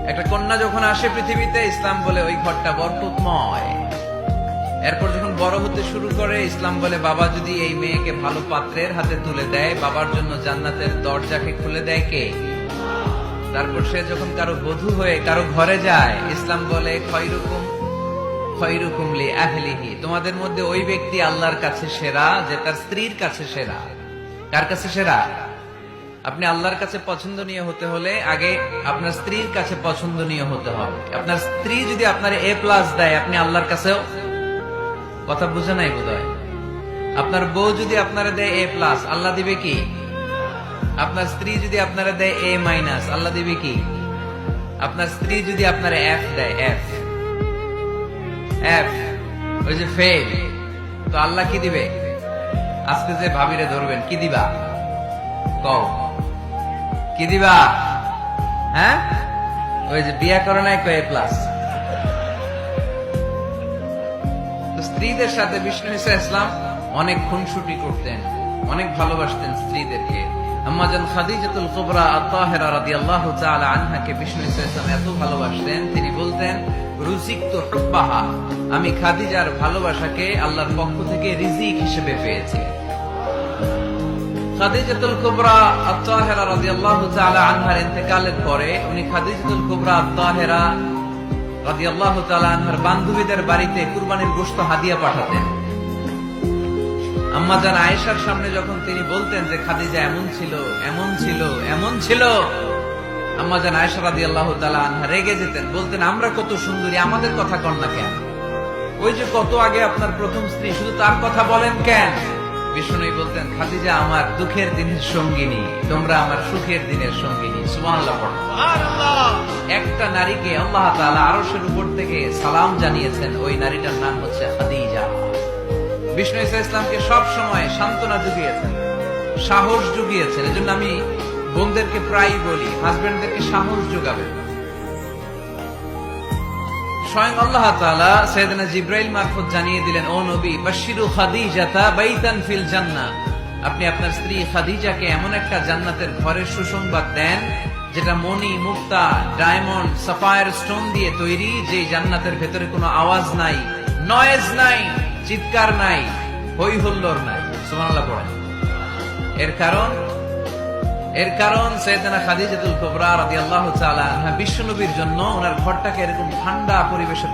একটা কন্যা যখন আসে পৃথিবীতে, ইসলাম বলে ওই ঘরটা বরকতময়। এরপর যখন বড় হতে শুরু করে, ইসলাম বলে বাবা যদি এই মেয়েকে ভালো পাত্রের হাতে তুলে দেয়, বাবার জন্য জান্নাতের দরজাকে খুলে দেয় কে? তারপর সে যখন কারো বধূ হয়ে কারো ঘরে যায়, ইসলাম বলে খয়রুকুম খয়রুকুম লি আহলিহি, তোমাদের মধ্যে ওই ব্যক্তি আল্লাহর কাছে সেরা যে তার স্ত্রীর কাছে সেরা। কার কাছে সেরা? আপনি আল্লাহর কাছে পছন্দনীয় হতে হলে আগে আপনার স্ত্রীর কাছে পছন্দনীয় হতে হবে। আপনার স্ত্রী যদি আপনার A+ দেয়, আপনি আল্লাহর কাছেও, কথা বুঝে নাই বোধহয়। আপনার বউ যদি আপনারা দেয় A+, আল্লাহ দিবে কি? আপনার স্ত্রী যদি আপনারা দেয় A-, আল্লাহ দিবে কি? আপনার স্ত্রী যদি আপনার F দেয়, F, ওই যে ফেল, তো আল্লাহ কি দিবে? আজকে যে ভাবিরে ধরবেন, কি দিবা? কও, কি দিবা? হ্যাঁ, ওই যে বিয়া করে নাই A+। স্ত্রীদের সাথে বিষ্ণু ঈসা ইসলাম অনেক খুনসুটি করতেন, অনেক ভালোবাসতেন স্ত্রীদেরকে। আম্মাজান খাদিজাতুল কুবরা আত-তাহেরা রাদিয়াল্লাহু তাআলা আনহাকে বিষ্ণু ঈসা ইসলাম এত ভালোবাসতেন, তিনি বলতেন রুজিকতু হুব্বাহা, আমি খাদিজার ভালোবাসাকে আল্লাহর পক্ষ থেকে রিজিক হিসেবে পেয়েছি। খাদিজাতুল কুবরা আত-তাহেরা রাদিয়াল্লাহু তাআলা আনহার ইন্তেকালের পরে উনি খাদিজাতুল কুবরা আত-তাহেরা রাদিয়াল্লাহু তাআলা আনহার বান্ধবীদের বাড়িতে কুরবানির গোশত হাদিয়া পাঠাতেন। আম্মাজান আয়েশার সামনে যখন তিনি বলতেন যে খাদিজা এমন ছিল, এমন ছিল, এমন ছিল, আম্মাজান আয়েশা রাদিয়াল্লাহু তাআলা আনহা রেগে যেতেন, বলতেন আমরা কত সুন্দরী, আমাদের কথা কন না কেন? ওই যে কত আগে আপনার প্রথম স্ত্রী, শুধু তার কথা বলেন কেন? বিষ্ণু বলতেন খাদিজা আমার দুঃখের দিনের সঙ্গিনী, তোমরা আমার সুখের দিনের সঙ্গিনী। সুবহানাল্লাহ। একটা নারীকে আল্লাহ তাআলা আরশের উপর থেকে সালাম জানিয়েছেন, ওই নারীটার নাম হচ্ছে খাদিজা। বিষ্ণু ঈসা ইসলামকে সব সময় সান্ত্বনা জুগিয়েছেন, সাহস জুগিয়েছেন। এজন্য আমি বোনদেরকে প্রায় বলি, হাজবেন্ডদেরকে সাহস যোগাবেন। স্বয়ং আল্লাহ তাআলা সাইয়েদনা জিবরাইল মারফত জানিয়ে দিলেন, ও নবী বাশশিরু খাদিজাতা বাইতান ফিল জান্নাহ, আপনি আপনার স্ত্রী খাদিজাকে এমন একটা জান্নাতের ঘরের সুসংবাদ দেন যেটা মণি, মুক্তা, ডায়মন্ড, সাফায়ার স্টোন দিয়ে তৈরি, যে জান্নাতের ভেতরে কোনো আওয়াজ নাই, নয়েজ নাই, চিৎকার নাই, হই হুল্লোড় নাই। সুবহানাল্লাহ পড়েন। এর কারণ সাইয়েদনা খাদিজাতুল কুবরা রাদিয়াল্লাহু তাআলা আনহা বিশ্ব নবীর জন্য ওনার ঘরটাকে এরকম ঠান্ডা পরিবেশের